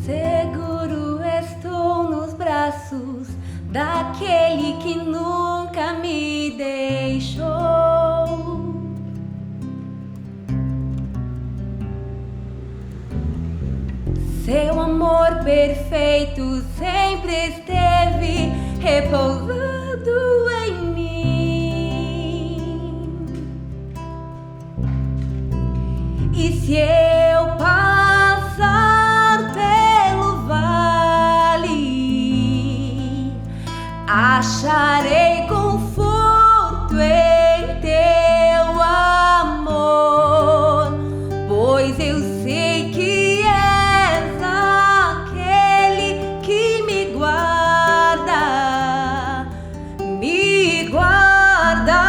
Seguro estou nos braços daquele que nunca me deixou. Seu amor perfeito sempre esteve repousando em mim. E se eu passar pelo vale, acharei conforto em teu amor, pois eu sei que és aquele que me guarda, me guarda.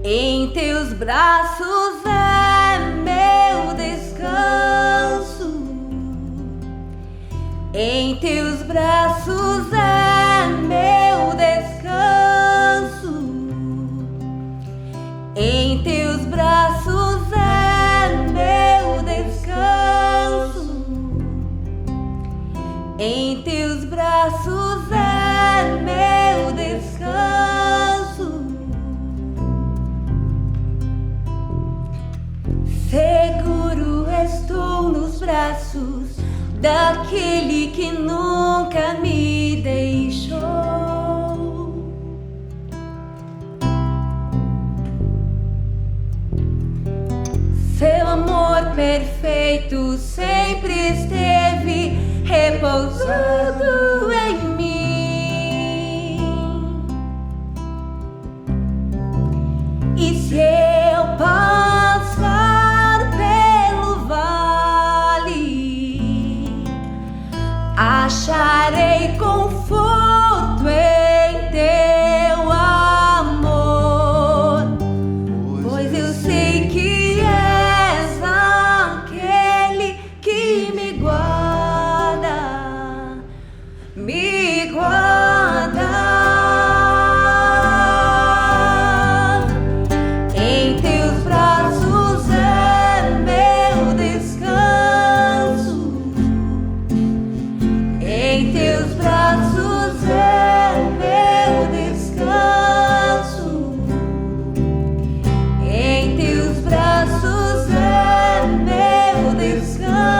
Em teus braços é meu descanso, em teus braços é meu descanso, em teus braços é meu descanso, em teus braços é meu descanso. Seguro estou nos braços daquele que nunca me deixou. Seu amor perfeito sempre esteve repousando em mim. E se eu passar pelo vale, acharei conforto em teu amor, pois eu sei que és aquele que me guarda, me guarda. Em teus braços é meu descanso, em teus braços é meu descanso, em teus braços é meu descanso.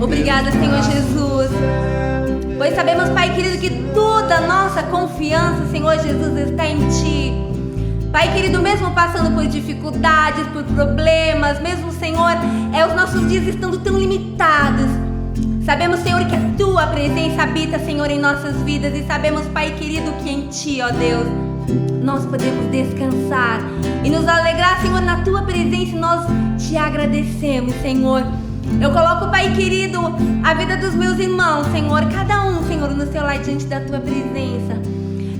Obrigada, Senhor Jesus, pois sabemos, Pai querido, que toda a nossa confiança, Senhor Jesus, está em Ti. Pai querido, mesmo passando por dificuldades, por problemas, mesmo, Senhor, os nossos dias estando tão limitados, sabemos, Senhor, que a Tua presença habita, Senhor, em nossas vidas. E sabemos, Pai querido, que em Ti, ó Deus, nós podemos descansar e nos alegrar, Senhor, na Tua presença. E nós Te agradecemos, Senhor. Eu coloco, Pai querido, a vida dos meus irmãos, Senhor, cada um, Senhor, no seu lar diante da Tua presença.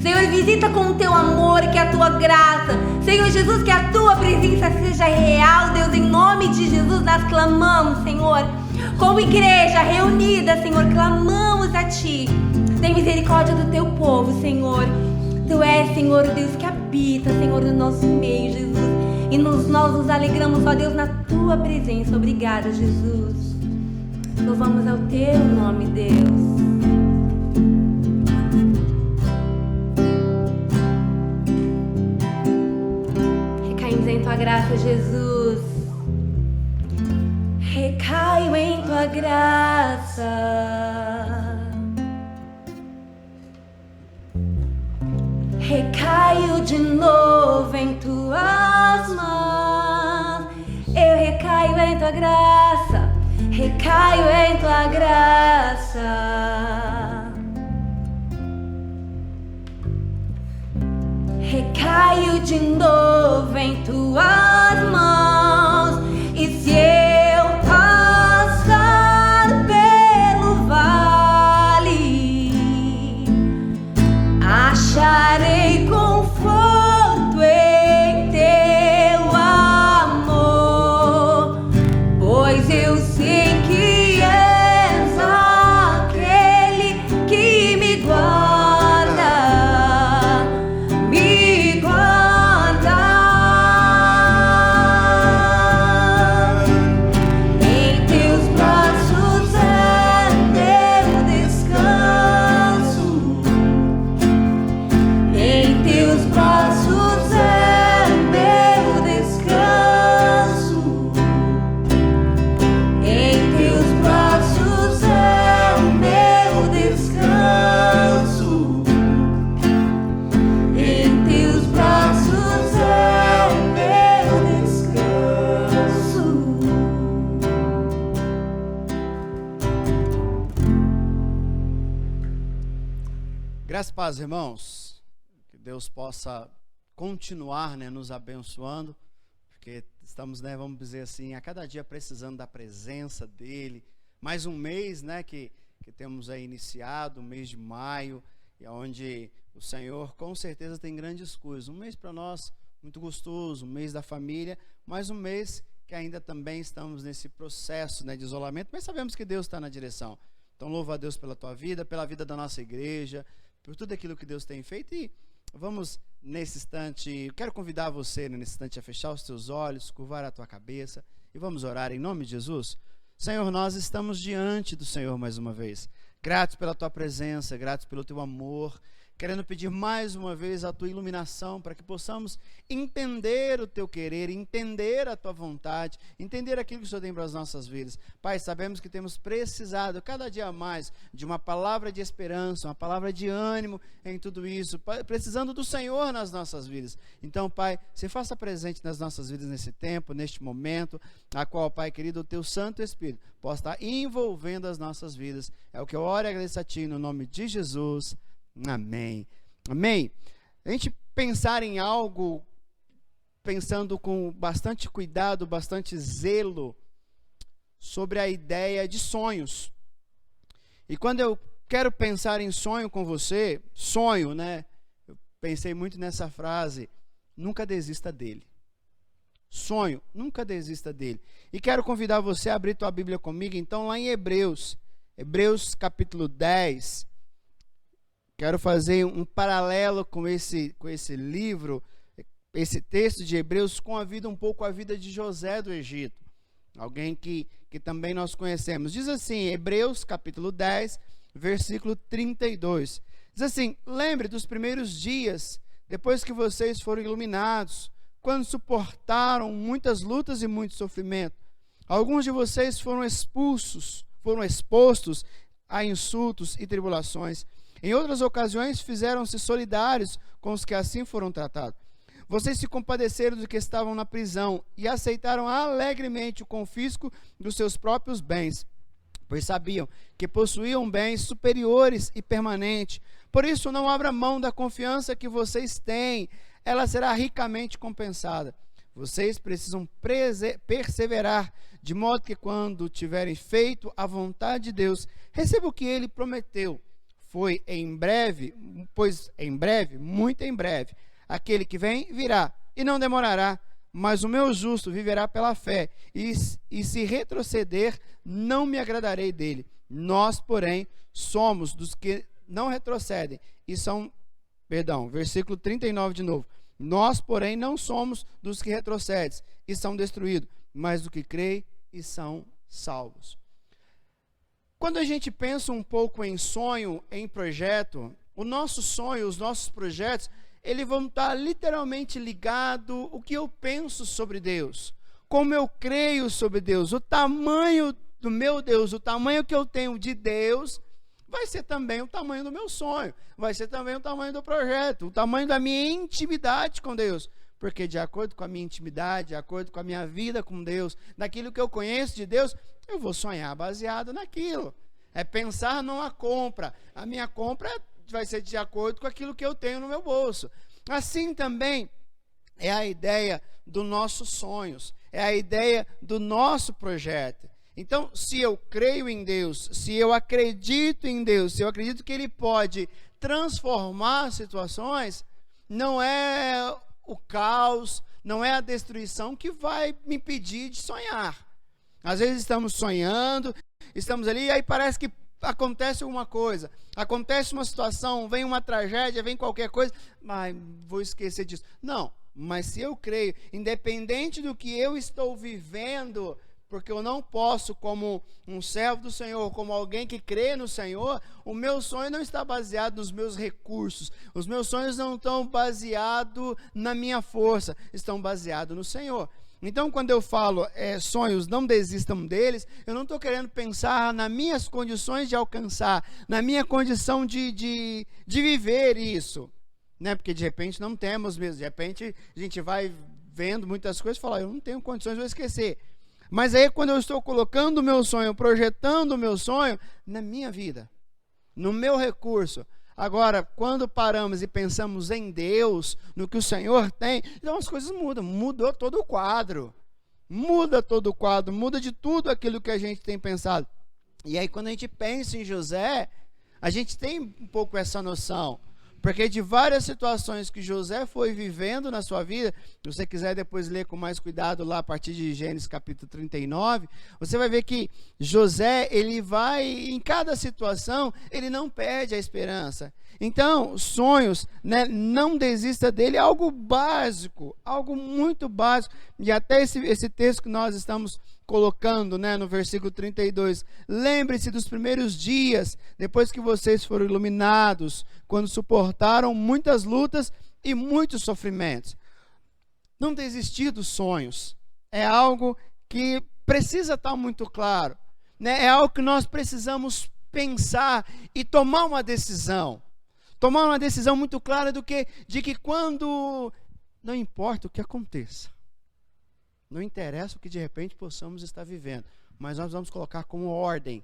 Senhor, visita com o Teu amor, que a Tua graça, Senhor Jesus, que a Tua presença seja real, Deus, em nome de Jesus nós clamamos, Senhor, como igreja reunida, Senhor, clamamos a Ti. Tem misericórdia do Teu povo, Senhor. Tu és, Senhor, o Deus que habita, Senhor, no nosso meio, Jesus. E nós nos alegramos, ó Deus, na Tua presença. Obrigada, Jesus. Louvamos ao Teu nome, Deus. Recaímos em Tua graça, Jesus. Recaio em Tua graça. Recaio de novo em Tuas mãos. Eu recaio em Tua graça. Recaio em Tua graça. Recaio de novo em Tuas mãos. E se eu passar pelo vale, acharei conforto em Teu amor, Graças e paz, irmãos. Que Deus possa continuar, nos abençoando, porque estamos, vamos dizer assim, a cada dia precisando da presença dEle. Mais um mês, que temos aí iniciado, o mês de maio, e onde o Senhor com certeza tem grandes coisas. Um mês para nós muito gostoso, um mês da família, mas um mês que ainda também estamos nesse processo, de isolamento, mas sabemos que Deus está na direção. Então louva a Deus pela tua vida, pela vida da nossa igreja, por tudo aquilo que Deus tem feito. E vamos nesse instante, eu quero convidar você nesse instante a fechar os teus olhos, curvar a tua cabeça e vamos orar em nome de Jesus. Senhor, nós estamos diante do Senhor mais uma vez, gratos pela tua presença, gratos pelo teu amor, querendo pedir mais uma vez a tua iluminação para que possamos entender o teu querer, entender a tua vontade, entender aquilo que o Senhor tem para as nossas vidas. Pai, sabemos que temos precisado cada dia mais de uma palavra de esperança, uma palavra de ânimo em tudo isso, precisando do Senhor nas nossas vidas. Então, Pai, se faça presente nas nossas vidas nesse tempo, neste momento, a qual, Pai querido, o teu Santo Espírito possa estar envolvendo as nossas vidas. É o que eu oro e agradeço a Ti, no nome de Jesus. Amém. Amém. A gente pensar em algo, pensando com bastante cuidado, bastante zelo, sobre a ideia de sonhos. E quando eu quero pensar em sonho com você, sonho, eu pensei muito nessa frase, nunca desista dele. Sonho, nunca desista dele. E quero convidar você a abrir tua Bíblia comigo, então lá em Hebreus capítulo 10, quero fazer um paralelo com esse livro, esse texto de Hebreus, com um pouco a vida de José do Egito. Alguém que também nós conhecemos. Diz assim, Hebreus capítulo 10, versículo 32. Diz assim, lembre dos primeiros dias, depois que vocês foram iluminados, quando suportaram muitas lutas e muito sofrimento. Alguns de vocês foram expostos a insultos e tribulações. Em outras ocasiões, fizeram-se solidários com os que assim foram tratados. Vocês se compadeceram dos que estavam na prisão e aceitaram alegremente o confisco dos seus próprios bens, pois sabiam que possuíam bens superiores e permanentes. Por isso, não abra mão da confiança que vocês têm, ela será ricamente compensada. Vocês precisam perseverar, de modo que quando tiverem feito a vontade de Deus, recebam o que Ele prometeu. Pois em breve, muito em breve, aquele que vem virá e não demorará, mas o meu justo viverá pela fé, e se retroceder, não me agradarei dele. Nós, porém, somos dos que não retrocedem versículo 39 de novo. Nós, porém, não somos dos que retrocedem e são destruídos, mas do que creem e são salvos. Quando a gente pensa um pouco em sonho, em projeto, o nosso sonho, os nossos projetos, eles vão estar literalmente ligados ao que eu penso sobre Deus, como eu creio sobre Deus, o tamanho do meu Deus, o tamanho que eu tenho de Deus, vai ser também o tamanho do meu sonho, vai ser também o tamanho do projeto, o tamanho da minha intimidade com Deus. Porque de acordo com a minha intimidade, de acordo com a minha vida com Deus, daquilo que eu conheço de Deus, eu vou sonhar baseado naquilo. É pensar numa compra. A minha compra vai ser de acordo com aquilo que eu tenho no meu bolso. Assim também é a ideia dos nossos sonhos, é a ideia do nosso projeto. Então, se eu creio em Deus, se eu acredito em Deus, se eu acredito que Ele pode transformar situações, não é o caos, não é a destruição que vai me impedir de sonhar. Às vezes estamos sonhando, estamos ali, e aí parece que acontece alguma coisa, acontece uma situação, vem uma tragédia, vem qualquer coisa, mas vou esquecer disso. Não, mas se eu creio, independente do que eu estou vivendo, porque eu não posso, como um servo do Senhor, como alguém que crê no Senhor, o meu sonho não está baseado nos meus recursos, os meus sonhos não estão baseados na minha força, estão baseados no Senhor. Então, quando eu falo sonhos, não desistam deles, eu não estou querendo pensar nas minhas condições de alcançar, na minha condição de viver isso, porque de repente não temos mesmo, de repente a gente vai vendo muitas coisas e fala, eu não tenho condições, vou esquecer. Mas aí quando eu estou colocando o meu sonho, projetando o meu sonho na minha vida, no meu recurso, Agora, quando paramos e pensamos em Deus, no que o Senhor tem, então as coisas mudam. Mudou todo o quadro. Muda todo o quadro, muda de tudo aquilo que a gente tem pensado. E aí, quando a gente pensa em José, a gente tem um pouco essa noção. Porque de várias situações que José foi vivendo na sua vida, se você quiser depois ler com mais cuidado lá a partir de Gênesis capítulo 39, você vai ver que José, ele vai, em cada situação, ele não perde a esperança. Então, sonhos, né, não desista dele, é algo básico, algo muito básico. E até esse texto que nós estamos colocando, né, no versículo 32, lembre-se dos primeiros dias, depois que vocês foram iluminados, quando suportaram muitas lutas e muitos sofrimentos. Não desistir dos sonhos é algo que precisa estar muito claro, né? É algo que nós precisamos pensar e tomar uma decisão. Tomar uma decisão muito clara de que quando, não importa o que aconteça, não interessa o que de repente possamos estar vivendo, mas nós vamos colocar como ordem,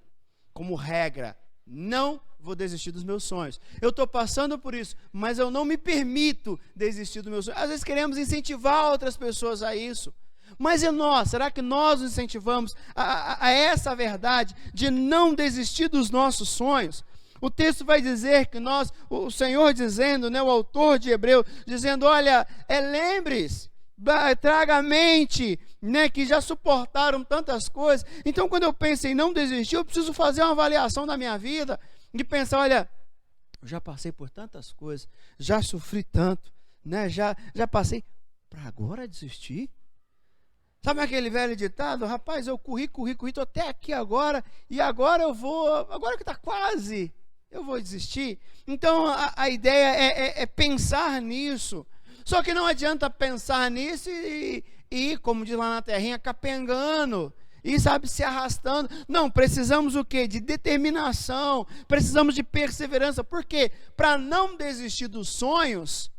como regra, não vou desistir dos meus sonhos. Eu estou passando por isso, mas eu não me permito desistir dos meus sonhos. Às vezes queremos incentivar outras pessoas a isso, mas e nós? Será que nós nos incentivamos a essa verdade de não desistir dos nossos sonhos? O texto vai dizer que o Senhor dizendo, né, o autor de Hebreus, dizendo, olha, lembre-se, traga à mente, né, que já suportaram tantas coisas. Então, quando eu penso em não desistir, eu preciso fazer uma avaliação da minha vida, de pensar, olha, eu já passei por tantas coisas, já sofri tanto, né, já passei, para agora desistir? Sabe aquele velho ditado? Rapaz, eu corri, estou até aqui agora, e agora agora que está quase, eu vou desistir. Então, a ideia é pensar nisso. Só que não adianta pensar nisso e, como diz lá na terrinha, capengando, e sabe, se arrastando. Não, precisamos o quê? De determinação, precisamos de perseverança. Por quê? Para não desistir dos sonhos,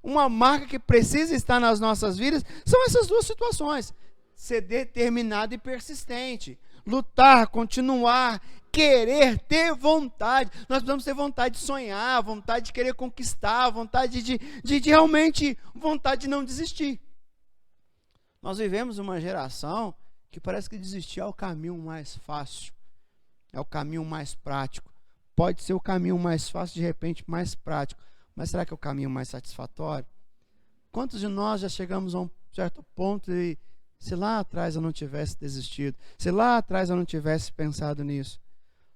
uma marca que precisa estar nas nossas vidas são essas duas situações: ser determinado e persistente, lutar, continuar, querer, ter vontade. Nós precisamos ter vontade de sonhar, vontade de querer conquistar, vontade de realmente, vontade de não desistir. Nós vivemos uma geração que parece que desistir é o caminho mais fácil, é o caminho mais prático. Pode ser o caminho mais fácil, de repente mais prático, mas será que é o caminho mais satisfatório? Quantos de nós já chegamos a um certo ponto e se lá atrás eu não tivesse desistido, se lá atrás eu não tivesse pensado nisso?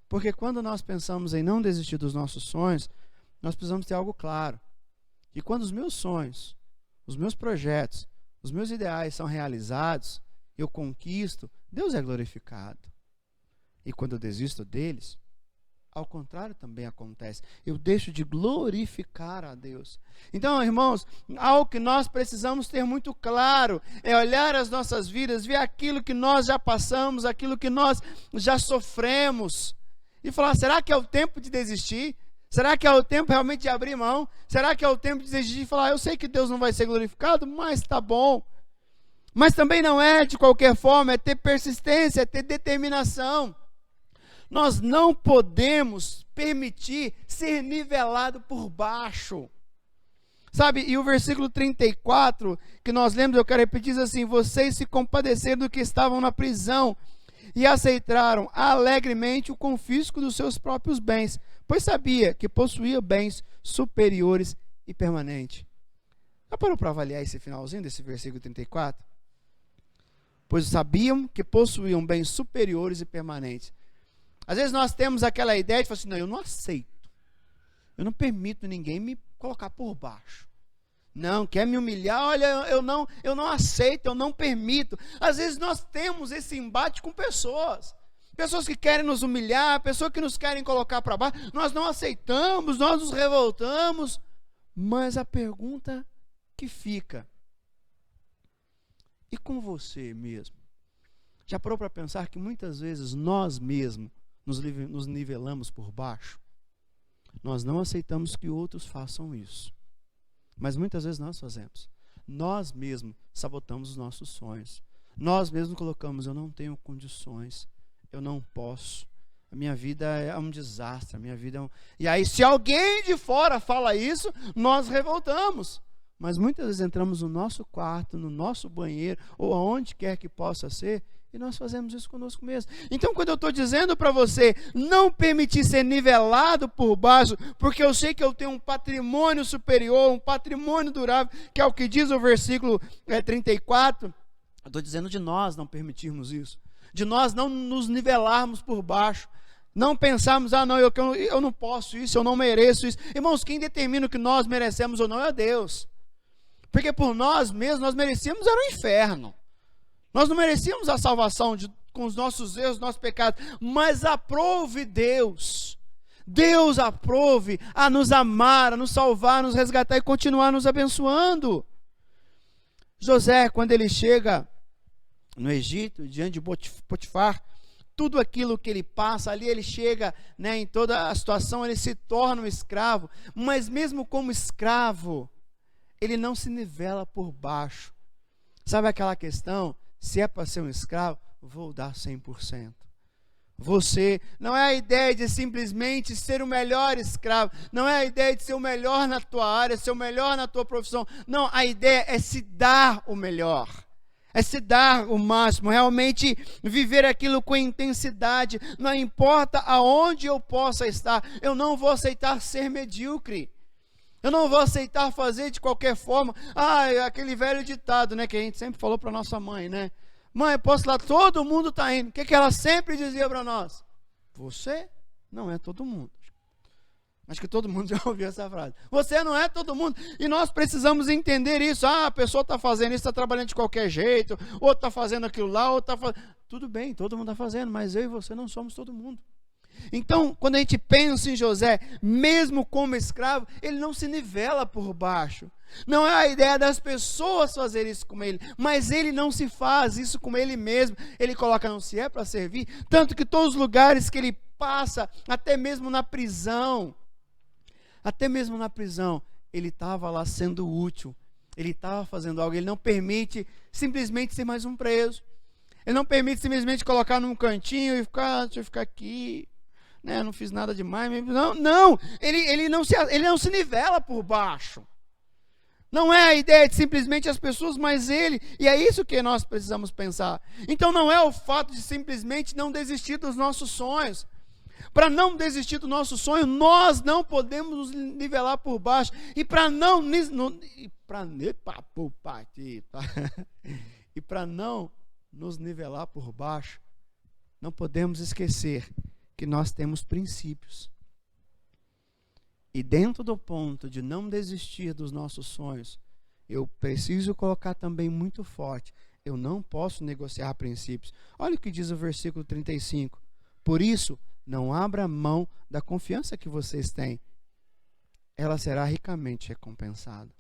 Porque quando nós pensamos em não desistir dos nossos sonhos, nós precisamos ter algo claro. E quando os meus sonhos, os meus projetos, os meus ideais são realizados, eu conquisto, Deus é glorificado. E quando eu desisto deles, ao contrário também acontece. Eu deixo de glorificar a Deus. Então, irmãos, algo que nós precisamos ter muito claro é olhar as nossas vidas, ver aquilo que nós já passamos, aquilo que nós já sofremos, e falar, será que é o tempo de desistir? Será que é o tempo realmente de abrir mão? Será que é o tempo de desistir e falar, eu sei que Deus não vai ser glorificado, mas tá bom. Mas também não é de qualquer forma, é ter persistência, é ter determinação. Nós não podemos permitir ser nivelado por baixo. Sabe, e o versículo 34, que nós lemos, eu quero repetir, diz assim: vocês se compadeceram do que estavam na prisão e aceitaram alegremente o confisco dos seus próprios bens, pois sabia que possuía bens superiores e permanentes. Já parou para avaliar esse finalzinho desse versículo 34? Pois sabiam que possuíam bens superiores e permanentes. Às vezes nós temos aquela ideia de falar assim, não, eu não aceito, eu não permito ninguém me colocar por baixo. Não, quer me humilhar? Olha, eu não aceito, eu não permito. Às vezes nós temos esse embate com pessoas que querem nos humilhar, pessoas que nos querem colocar para baixo. Nós não aceitamos, nós nos revoltamos. Mas a pergunta que fica, e com você mesmo? Já parou para pensar que muitas vezes nós mesmos nos nivelamos por baixo? Nós não aceitamos que outros façam isso, mas muitas vezes nós fazemos. Nós mesmos sabotamos os nossos sonhos. Nós mesmos colocamos, eu não tenho condições, eu não posso, a minha vida é um desastre, a minha vida é um... E aí, se alguém de fora fala isso, nós revoltamos. Mas muitas vezes entramos no nosso quarto, no nosso banheiro, ou aonde quer que possa ser, e nós fazemos isso conosco mesmo. Então, quando eu estou dizendo para você, não permitir ser nivelado por baixo, porque eu sei que eu tenho um patrimônio superior, um patrimônio durável, que é o que diz o versículo 34, eu estou dizendo de nós não permitirmos isso, de nós não nos nivelarmos por baixo, não pensarmos, não, eu não posso isso, eu não mereço isso. Irmãos, quem determina o que nós merecemos ou não é Deus. Porque por nós mesmos, nós merecíamos era o inferno. Nós não merecíamos a salvação com os nossos erros, nossos pecados, mas aprove Deus. Deus aprove a nos amar, a nos salvar, a nos resgatar e continuar nos abençoando. José, quando ele chega no Egito, diante de Potifar, tudo aquilo que ele passa, ali ele chega, em toda a situação, ele se torna um escravo, mas mesmo como escravo, ele não se nivela por baixo. Sabe aquela questão? Se é para ser um escravo, vou dar 100%. Você, não é a ideia de simplesmente ser o melhor escravo, não é a ideia de ser o melhor na tua área, ser o melhor na tua profissão. Não, a ideia é se dar o melhor, é se dar o máximo, realmente viver aquilo com intensidade. Não importa aonde eu possa estar, eu não vou aceitar ser medíocre. Eu não vou aceitar fazer de qualquer forma. Aquele velho ditado, que a gente sempre falou para nossa mãe, Mãe, posso lá, todo mundo está indo. O que ela sempre dizia para nós? Você não é todo mundo. Acho que todo mundo já ouviu essa frase. Você não é todo mundo. E nós precisamos entender isso. A pessoa está fazendo isso, está trabalhando de qualquer jeito, outro está fazendo aquilo lá, outro está fazendo... Tudo bem, todo mundo está fazendo, mas eu e você não somos todo mundo. Então, quando a gente pensa em José, mesmo como escravo, ele não se nivela por baixo. Não é a ideia das pessoas fazer isso com ele, mas ele não se faz isso com ele mesmo. Ele coloca, não, se é para servir, tanto que todos os lugares que ele passa, até mesmo na prisão, ele estava lá sendo útil, ele estava fazendo algo. Ele não permite simplesmente ser mais um preso, ele não permite simplesmente colocar num cantinho e ficar, deixa eu ficar aqui, não fiz nada demais. Não, ele não se nivela por baixo. Não é a ideia de simplesmente as pessoas, mas ele. E é isso que nós precisamos pensar. Então não é o fato de simplesmente não desistir dos nossos sonhos. Para não desistir do nosso sonho, nós não podemos nos nivelar por baixo. E para não nos nivelar por baixo, não podemos esquecer que nós temos princípios. E dentro do ponto de não desistir dos nossos sonhos, eu preciso colocar também muito forte, eu não posso negociar princípios. Olha o que diz o versículo 35. Por isso, não abra mão da confiança que vocês têm. Ela será ricamente recompensada.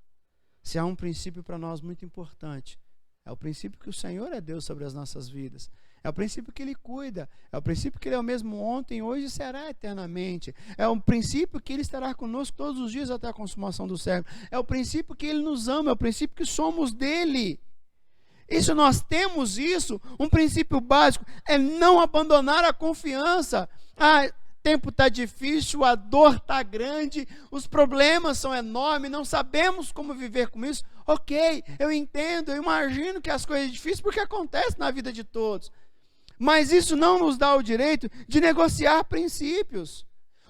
Se há um princípio para nós muito importante, é o princípio que o Senhor é Deus sobre as nossas vidas. É o princípio que Ele cuida. É o princípio que Ele é o mesmo ontem, hoje e será eternamente. É o princípio que Ele estará conosco todos os dias até a consumação do século. É o princípio que Ele nos ama. É o princípio que somos dEle. Isso nós temos isso. Um princípio básico é não abandonar a confiança. Tempo está difícil, a dor está grande, os problemas são enormes, não sabemos como viver com isso. Ok, eu entendo, eu imagino que as coisas difíceis, porque acontece na vida de todos. Mas isso não nos dá o direito de negociar princípios.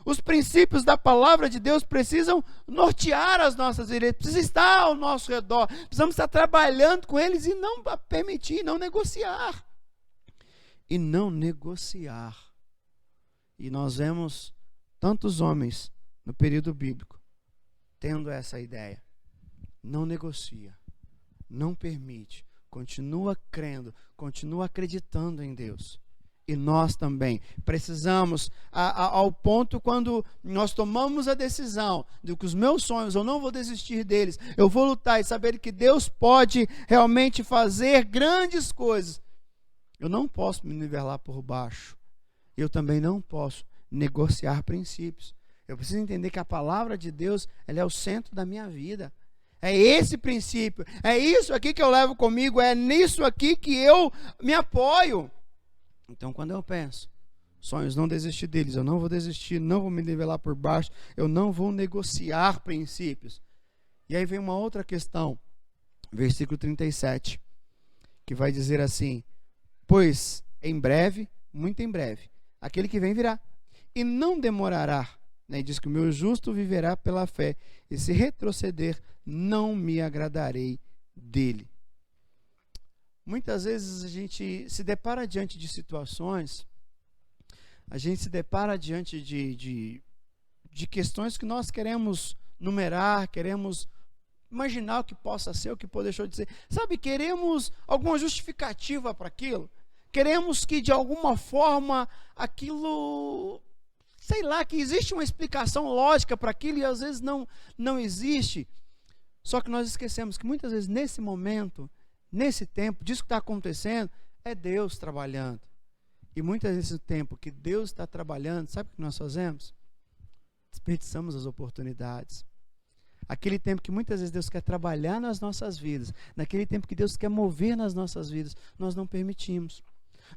Os princípios da palavra de Deus precisam nortear as nossas vidas, precisam estar ao nosso redor, precisamos estar trabalhando com eles e não permitir, não negociar. E não negociar. E nós vemos tantos homens no período bíblico tendo essa ideia. Não negocia, não permite, continua crendo, continua acreditando em Deus. E nós também precisamos, ao ponto quando nós tomamos a decisão de que os meus sonhos, eu não vou desistir deles, eu vou lutar e saber que Deus pode realmente fazer grandes coisas. Eu não posso me nivelar por baixo. Eu também não posso negociar princípios. Eu preciso entender que a palavra de Deus, ela é o centro da minha vida. É esse princípio, é isso aqui que eu levo comigo, é nisso aqui que eu me apoio. Então, quando eu penso sonhos, não desistir deles. Eu não vou desistir, não vou me nivelar por baixo, eu não vou negociar princípios. E aí vem uma outra questão, versículo 37, que vai dizer assim: pois em breve, muito em breve, aquele que vem virá, e não demorará, né? Diz que o meu justo viverá pela fé, e se retroceder, não me agradarei dele. Muitas vezes a gente se depara diante de situações, a gente se depara diante de questões que nós queremos numerar, queremos imaginar o que possa ser, o que deixou de ser. Sabe, queremos alguma justificativa para aquilo. Queremos que de alguma forma aquilo, sei lá, que existe uma explicação lógica para aquilo e às vezes não existe. Só que nós esquecemos que muitas vezes nesse momento, nesse tempo, disso que está acontecendo, é Deus trabalhando. E muitas vezes nesse tempo que Deus está trabalhando, sabe o que nós fazemos? Desperdiçamos as oportunidades. Aquele tempo que muitas vezes Deus quer trabalhar nas nossas vidas, naquele tempo que Deus quer mover nas nossas vidas, nós não permitimos.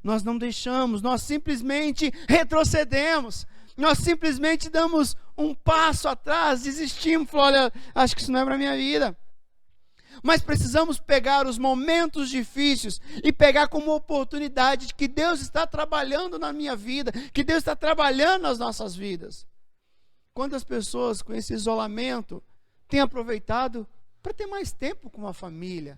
Nós não deixamos, nós simplesmente retrocedemos, nós simplesmente damos um passo atrás, desistimos, falamos: olha, acho que isso não é para a minha vida. Mas precisamos pegar os momentos difíceis e pegar como oportunidade de que Deus está trabalhando na minha vida, que Deus está trabalhando nas nossas vidas. Quantas pessoas com esse isolamento têm aproveitado para ter mais tempo com a família,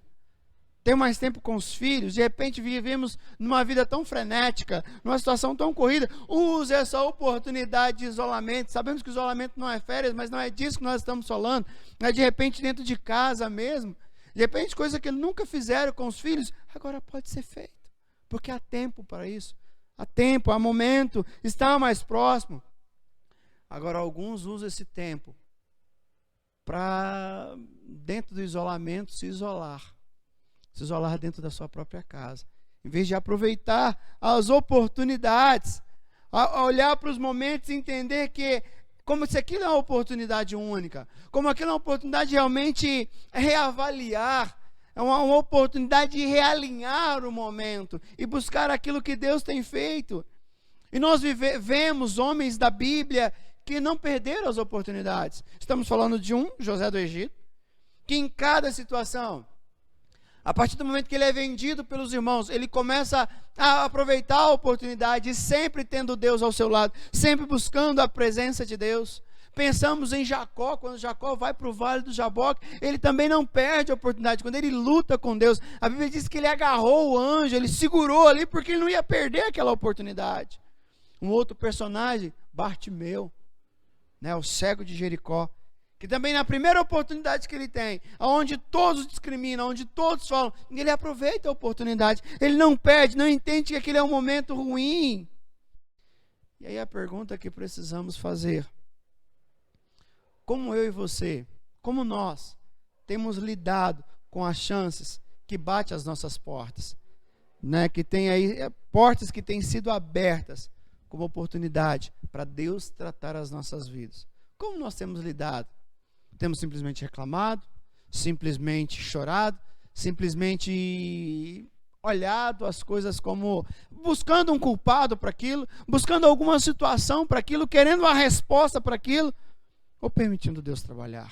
ter mais tempo com os filhos? De repente vivemos numa vida tão frenética, numa situação tão corrida. Use essa oportunidade de isolamento. Sabemos que o isolamento não é férias, mas não é disso que nós estamos falando. É de repente dentro de casa mesmo. De repente coisa que nunca fizeram com os filhos, agora pode ser feito. Porque há tempo para isso. Há tempo, há momento, está mais próximo. Agora alguns usam esse tempo para, dentro do isolamento, se isolar dentro da sua própria casa, em vez de aproveitar as oportunidades, a olhar para os momentos e entender que, como se aquilo é uma oportunidade única, como aquilo é uma oportunidade de realmente reavaliar, é uma oportunidade de realinhar o momento e buscar aquilo que Deus tem feito. E nós vemos homens da Bíblia que não perderam as oportunidades. Estamos falando de José do Egito, que em cada situação, a partir do momento que ele é vendido pelos irmãos, ele começa a aproveitar a oportunidade, sempre tendo Deus ao seu lado, sempre buscando a presença de Deus. Pensamos em Jacó, quando Jacó vai para o vale do Jaboque, ele também não perde a oportunidade, quando ele luta com Deus. A Bíblia diz que ele agarrou o anjo, ele segurou ali, porque ele não ia perder aquela oportunidade. Um outro personagem, Bartimeu, né, o cego de Jericó, que também na primeira oportunidade que ele tem, onde todos discriminam, onde todos falam, ele aproveita a oportunidade, ele não perde, não entende que aquele é um momento ruim. E aí a pergunta que precisamos fazer: como eu e você, como nós temos lidado com as chances que batem às nossas portas, né? Que tem aí portas que têm sido abertas como oportunidade para Deus tratar as nossas vidas. Como nós temos lidado? Temos simplesmente reclamado, simplesmente chorado, simplesmente olhado as coisas como buscando um culpado para aquilo, buscando alguma situação para aquilo, querendo uma resposta para aquilo, ou permitindo Deus trabalhar,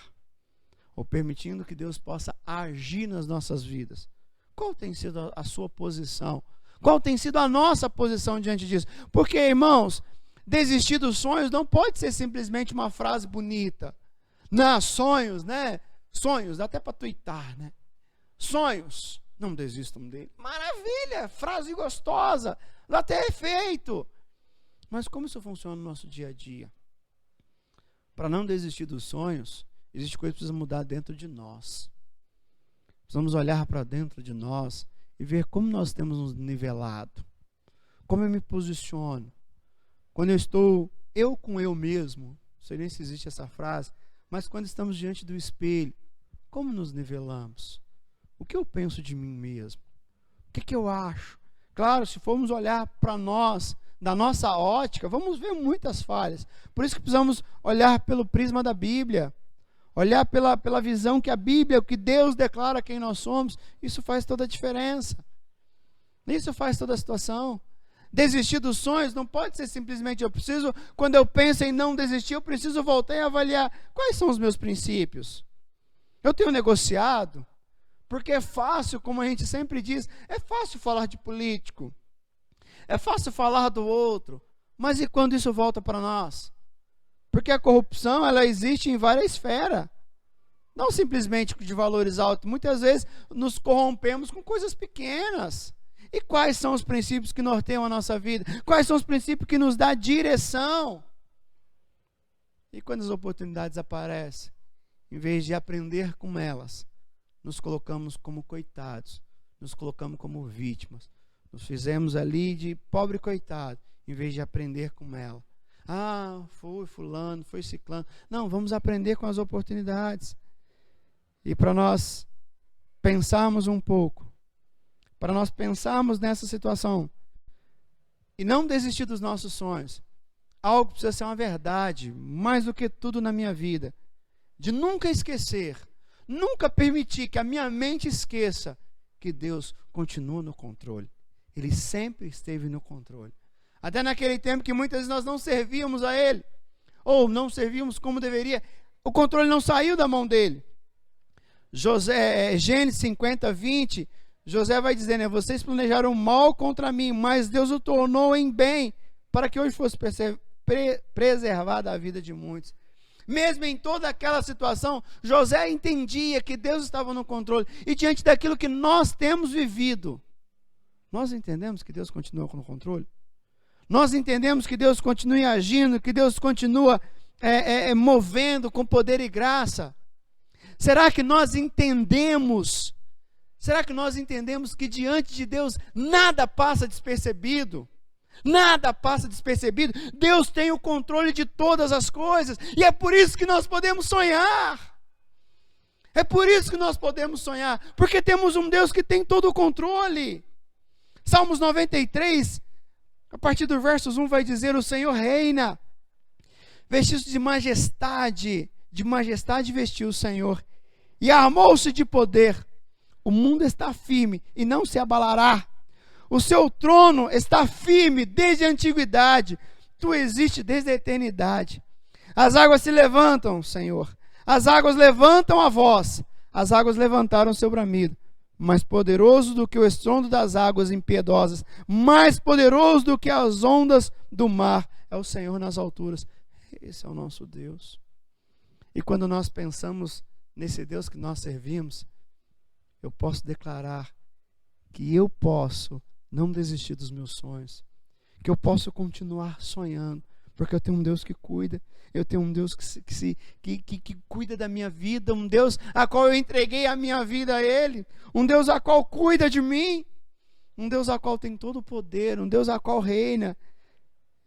ou permitindo que Deus possa agir nas nossas vidas? Qual tem sido a sua posição? Qual tem sido a nossa posição diante disso? Porque, irmãos, desistir dos sonhos não pode ser simplesmente uma frase bonita. Não, sonhos, né? Sonhos, dá até para tuitar, né? Sonhos, não desistam dele. Maravilha, frase gostosa, dá até efeito. Mas como isso funciona no nosso dia a dia? Para não desistir dos sonhos, existe coisa que precisa mudar dentro de nós. Precisamos olhar para dentro de nós e ver como nós temos nos nivelado. Como eu me posiciono. Quando eu estou eu com eu mesmo, não sei nem se existe essa frase, mas quando estamos diante do espelho, como nos nivelamos? O que eu penso de mim mesmo? O que eu acho? Claro, se formos olhar para nós, da nossa ótica, vamos ver muitas falhas. Por isso que precisamos olhar pelo prisma da Bíblia, olhar pela visão que a Bíblia, o que Deus declara quem nós somos. Isso faz toda a diferença. Isso faz toda a situação. Desistir dos sonhos não pode ser simplesmente quando eu penso em não desistir, eu preciso voltar e avaliar quais são os meus princípios. Eu tenho negociado, porque é fácil, como a gente sempre diz, é fácil falar de político, é fácil falar do outro, mas e quando isso volta para nós? Porque a corrupção, ela existe em várias esferas, não simplesmente de valores altos. Muitas vezes nos corrompemos com coisas pequenas. E quais são os princípios que norteiam a nossa vida? Quais são os princípios que nos dão direção? E quando as oportunidades aparecem, em vez de aprender com elas, nos colocamos como coitados, nos colocamos como vítimas, nos fizemos ali de pobre coitado, em vez de aprender com ela. Ah, foi fulano, foi ciclano. Não, vamos aprender com as oportunidades. E para nós pensarmos um pouco, para nós pensarmos nessa situação e não desistir dos nossos sonhos, algo precisa ser uma verdade, mais do que tudo na minha vida, de nunca esquecer, nunca permitir que a minha mente esqueça que Deus continua no controle. Ele sempre esteve no controle. Até naquele tempo que muitas vezes nós não servíamos a Ele, ou não servíamos como deveria, o controle não saiu da mão dele. Gênesis 50, 20, José vai dizer, né, vocês planejaram mal contra mim, mas Deus o tornou em bem, para que hoje fosse preservada a vida de muitos. Mesmo em toda aquela situação, José entendia que Deus estava no controle. E diante daquilo que nós temos vivido, nós entendemos que Deus continua no controle? Nós entendemos que Deus continua agindo, que Deus continua movendo com poder e graça? Será que nós entendemos? Será que nós entendemos que diante de Deus nada passa despercebido? Nada passa despercebido. Deus tem o controle de todas as coisas. E é por isso que nós podemos sonhar. É por isso que nós podemos sonhar. Porque temos um Deus que tem todo o controle. Salmos 93, a partir do versos 1 vai dizer, o Senhor reina. Vestido de majestade vestiu o Senhor. E armou-se de poder. O mundo está firme e não se abalará. O seu trono está firme desde a antiguidade. Tu existes desde a eternidade. As águas se levantam, Senhor. As águas levantam a voz. As águas levantaram seu bramido. Mais poderoso do que o estrondo das águas impiedosas. Mais poderoso do que as ondas do mar. É o Senhor nas alturas. Esse é o nosso Deus. E quando nós pensamos nesse Deus que nós servimos, eu posso declarar que eu posso não desistir dos meus sonhos, que eu posso continuar sonhando, porque eu tenho um Deus que cuida, eu tenho um Deus que cuida da minha vida, um Deus a qual eu entreguei a minha vida a Ele, um Deus a qual cuida de mim, um Deus a qual tem todo o poder, um Deus a qual reina.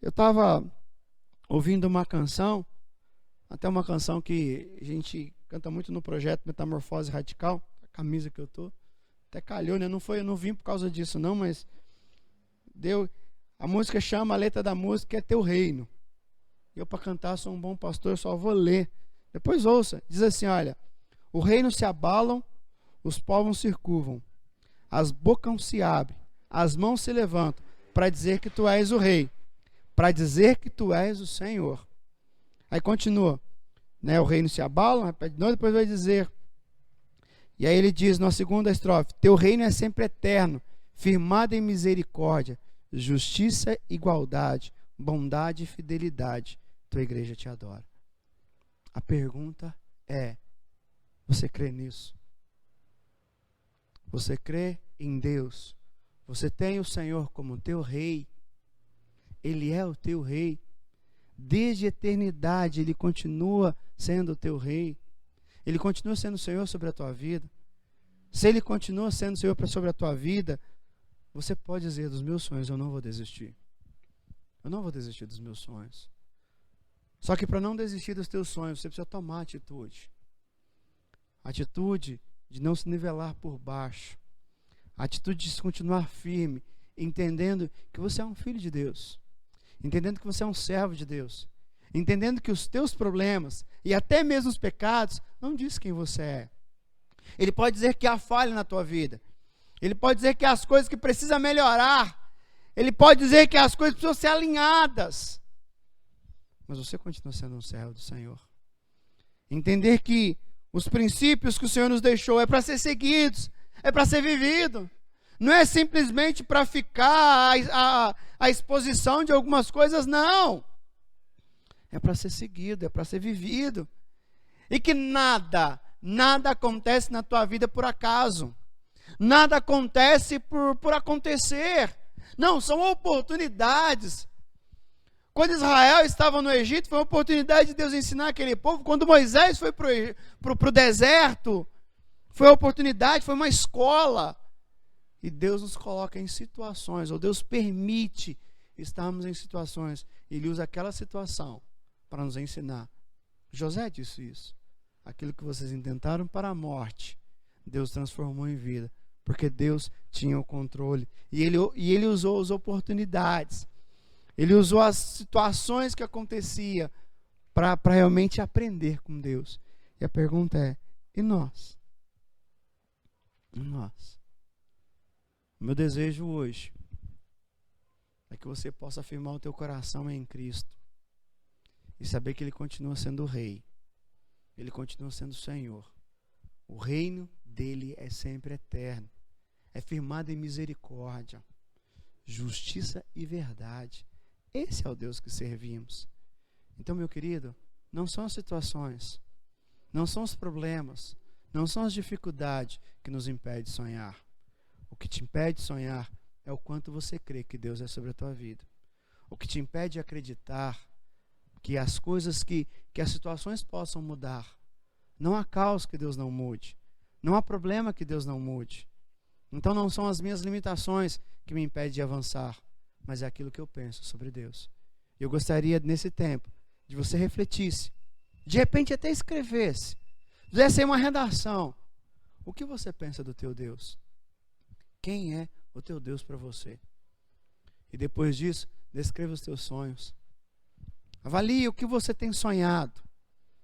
Eu estava ouvindo uma canção, até uma canção que a gente canta muito no projeto Metamorfose Radical, a camisa que eu tô, até calhou, né? Eu não vim por causa disso não, mas deu. A música chama, a letra da música é Teu Reino. Eu para cantar sou um bom pastor, só vou ler. Depois ouça, diz assim, olha, o reino se abalam, os povos se curvam, as bocas se abrem, as mãos se levantam, para dizer que tu és o rei, para dizer que tu és o Senhor. Aí continua, né? O reino se abala, repete de novo, depois vai dizer, e aí ele diz na segunda estrofe, teu reino é sempre eterno, firmado em misericórdia, justiça, igualdade, bondade e fidelidade, tua igreja te adora. A pergunta é, você crê nisso? Você crê em Deus? Você tem o Senhor como teu rei? Ele é o teu rei. Desde a eternidade Ele continua sendo o teu rei. Ele continua sendo o Senhor sobre a tua vida. Se Ele continua sendo o Senhor sobre a tua vida, você pode dizer, dos meus sonhos eu não vou desistir. Eu não vou desistir dos meus sonhos. Só que para não desistir dos teus sonhos, você precisa tomar atitude. Atitude de não se nivelar por baixo. Atitude de continuar firme, entendendo que você é um filho de Deus. Entendendo que você é um servo de Deus. Entendendo que os teus problemas, e até mesmo os pecados, não diz quem você é. Ele pode dizer que há falha na tua vida. Ele pode dizer que há as coisas que precisa melhorar. Ele pode dizer que as coisas precisam ser alinhadas. Mas você continua sendo um servo do Senhor. Entender que os princípios que o Senhor nos deixou é para ser seguidos, é para ser vivido. Não é simplesmente para ficar à exposição de algumas coisas, não. É para ser seguido, é para ser vivido. E que nada acontece na tua vida por acaso. Nada acontece por acontecer. Não, são oportunidades. Quando Israel estava no Egito, foi uma oportunidade de Deus ensinar aquele povo. Quando Moisés foi para o deserto, foi uma oportunidade, foi uma escola. E Deus nos coloca em situações, ou Deus permite estarmos em situações. Ele usa aquela situação para nos ensinar. José disse isso. Aquilo que vocês intentaram para a morte, Deus transformou em vida. Porque Deus tinha o controle. E ele usou as oportunidades. Ele usou as situações que aconteciam para realmente aprender com Deus. E a pergunta é, e nós? E nós? O meu desejo hoje é que você possa afirmar o teu coração em Cristo. E saber que Ele continua sendo o Rei. Ele continua sendo o Senhor. O reino dele é sempre eterno. É firmado em misericórdia, justiça e verdade. Esse é o Deus que servimos. Então, meu querido, não são as situações, não são os problemas, não são as dificuldades que nos impedem de sonhar. O que te impede de sonhar é o quanto você crê que Deus é sobre a tua vida. O que te impede de acreditar que as coisas, que as situações possam mudar. Não há caos que Deus não mude. Não há problema que Deus não mude. Então não são as minhas limitações que me impedem de avançar, mas é aquilo que eu penso sobre Deus. Eu gostaria, nesse tempo, de você refletisse, de repente até escrevesse, fizesse aí uma redação. O que você pensa do teu Deus? Quem é o teu Deus para você? E depois disso, descreva os teus sonhos. Avalie o que você tem sonhado.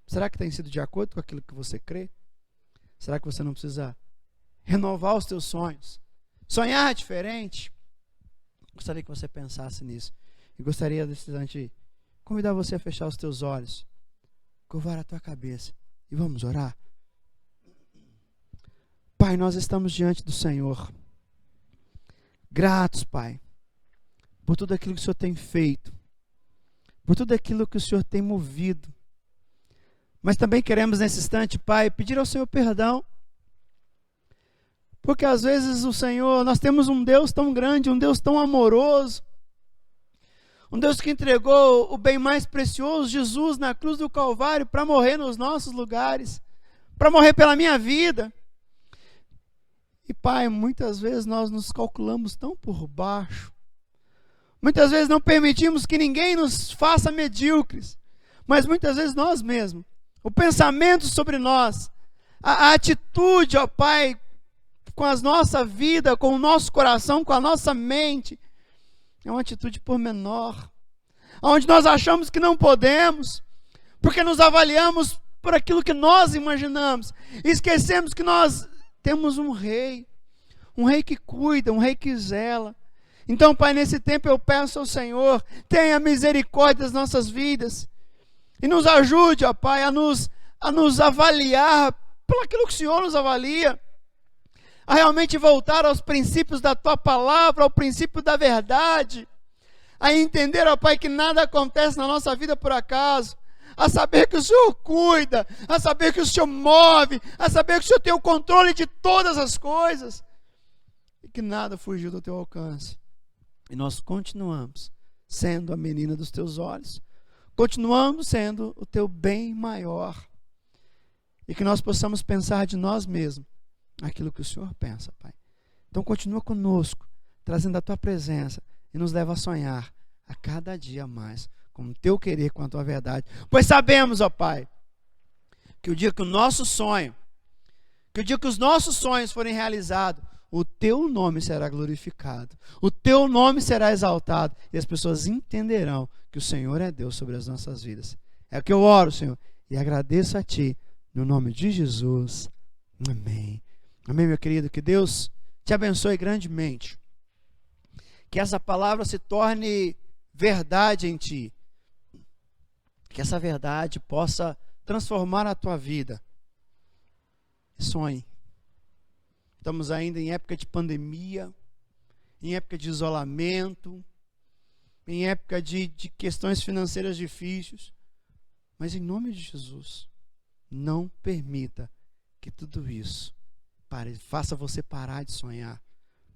Será que tem sido de acordo com aquilo que você crê? Será que você não precisa renovar os teus sonhos? Sonhar diferente? Gostaria que você pensasse nisso. E gostaria, nesse instante, convidar você a fechar os teus olhos, curvar a tua cabeça. E vamos orar? Pai, nós estamos diante do Senhor. Gratos, Pai, por tudo aquilo que o Senhor tem feito, por tudo aquilo que o Senhor tem movido. Mas também queremos nesse instante, Pai, pedir ao Senhor perdão. Porque às vezes o Senhor, nós temos um Deus tão grande, um Deus tão amoroso, um Deus que entregou o bem mais precioso, Jesus, na cruz do Calvário, para morrer nos nossos lugares, para morrer pela minha vida. E Pai, muitas vezes nós nos calculamos tão por baixo, muitas vezes não permitimos que ninguém nos faça medíocres, mas muitas vezes nós mesmos, o pensamento sobre nós, a atitude, ó Pai, com a nossa vida, com o nosso coração, com a nossa mente, é uma atitude pormenor, onde nós achamos que não podemos, porque nos avaliamos por aquilo que nós imaginamos, e esquecemos que nós temos um rei que cuida, um rei que zela. Então, Pai, nesse tempo eu peço ao Senhor, tenha misericórdia das nossas vidas, e nos ajude, ó Pai, a nos avaliar por aquilo que o Senhor nos avalia, a realmente voltar aos princípios da Tua palavra, ao princípio da verdade, a entender, ó Pai, que nada acontece na nossa vida por acaso, a saber que o Senhor cuida, a saber que o Senhor move, a saber que o Senhor tem o controle de todas as coisas, e que nada fugiu do Teu alcance. E nós continuamos sendo a menina dos Teus olhos, continuamos sendo o Teu bem maior, e que nós possamos pensar de nós mesmos aquilo que o Senhor pensa, Pai. Então continua conosco, trazendo a Tua presença, e nos leva a sonhar a cada dia mais, com o Teu querer, com a Tua verdade. Pois sabemos, ó Pai, que o dia que o nosso sonho, que o dia que os nossos sonhos forem realizados, o Teu nome será glorificado, o Teu nome será exaltado, e as pessoas entenderão que o Senhor é Deus sobre as nossas vidas. É o que eu oro, Senhor, e agradeço a Ti, no nome de Jesus. Amém. Amém, meu querido. Que Deus te abençoe grandemente. Que essa palavra se torne verdade em ti. Que essa verdade possa transformar a tua vida. Sonhe. Estamos ainda em época de pandemia, em época de isolamento, em época de questões financeiras difíceis. Mas em nome de Jesus, não permita que tudo isso faça você parar de sonhar,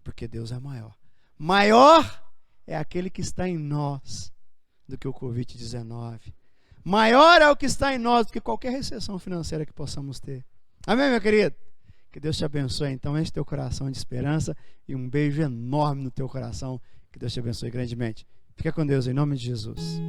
porque Deus é maior. Maior é aquele que está em nós do que o Covid-19. Maior é o que está em nós do que qualquer recessão financeira que possamos ter. Amém, meu querido? Que Deus te abençoe. Então, enche teu coração de esperança e um beijo enorme no teu coração. Que Deus te abençoe grandemente. Fica com Deus em nome de Jesus.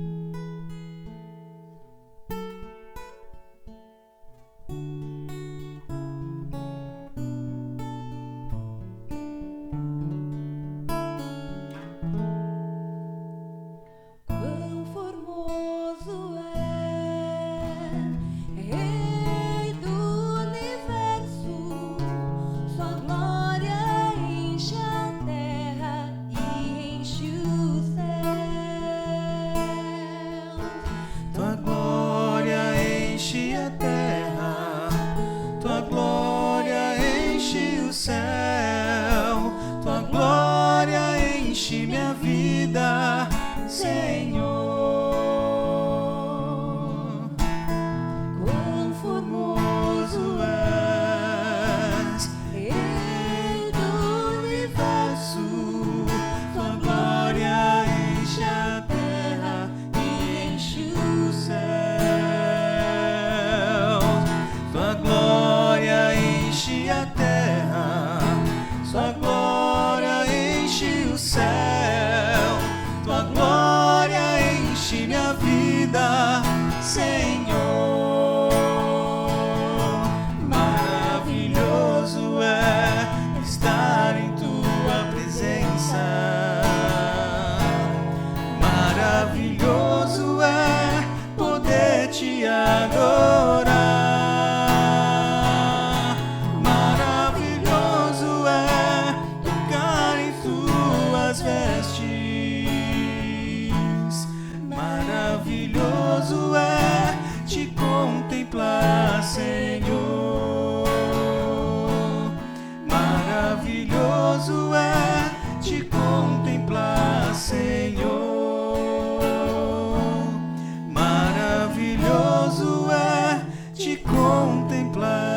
Contemplar.